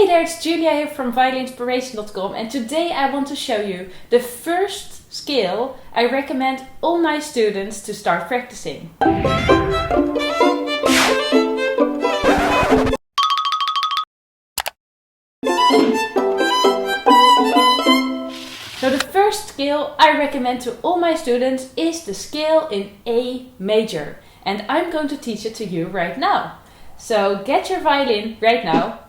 there, it's Julia here from violinspiration.com, and today I want to show you the first scale I recommend all my students to start practicing. So the first scale I recommend to all my students is the scale in A major, and I'm going to teach it to you right now. So get your violin right now.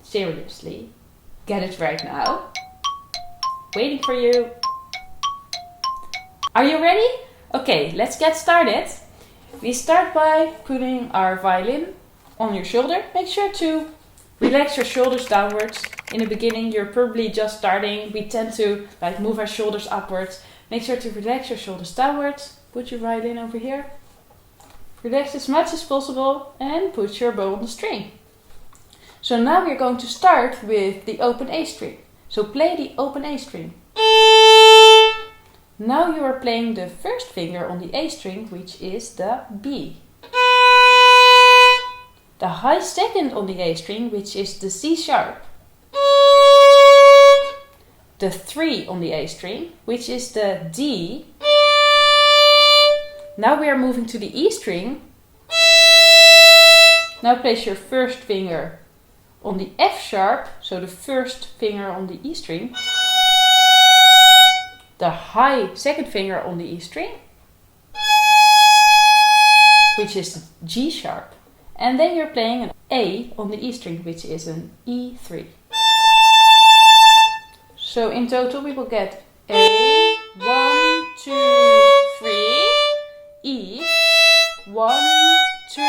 Seriously, get it right now. Waiting for you. Are you ready? Okay, let's get started. We start by putting our violin on your shoulder. Make sure to relax your shoulders downwards. In the beginning, you're probably just starting. We tend to move our shoulders upwards. Make sure to relax your shoulders downwards. Put your violin over here. Relax as much as possible and put your bow on the string. So now we're going to start with the open A string. So play the open A string. Now you are playing the first finger on the A string, which is the B. The high second on the A string, which is the C sharp. The 3 on the A string, which is the D. Now we are moving to the E string. Now place your first finger on the F sharp, so the first finger on the E string. The high second finger on the E string, which is the G sharp. And then you're playing an A on the E string, which is an E3. So in total we will get A, 1, 2, 3, E, 1, 2,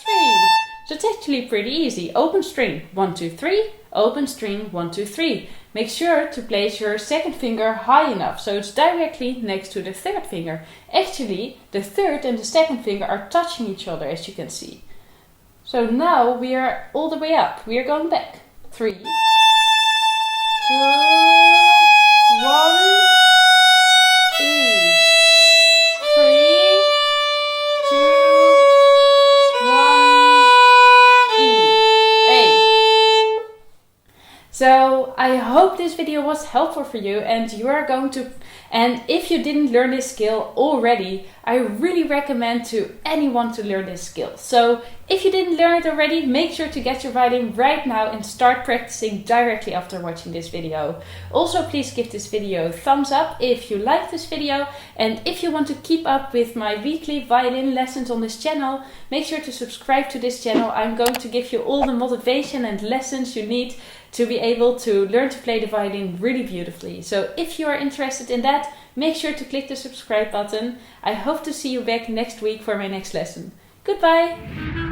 3. So it's actually pretty easy. Open string, 1, 2, 3. Open string, 1, 2, 3. Make sure to place your second finger high enough so it's directly next to the third finger. Actually, the third and the second finger are touching each other, as you can see. So now we are all the way up. We are going back. 3, 2, 1, E. 3, 2, 1, E. A. So I hope this video was helpful for you, and if you didn't learn this skill already, I really recommend to anyone to learn this skill. So if you didn't learn it already, make sure to get your violin right now and start practicing directly after watching this video. Also, please give this video a thumbs up if you like this video, and if you want to keep up with my weekly violin lessons on this channel, make sure to subscribe to this channel. I'm going to give you all the motivation and lessons you need to be able to learn to play the violin really beautifully. So if you are interested in that, make sure to click the subscribe button. I hope to see you back next week for my next lesson. Goodbye!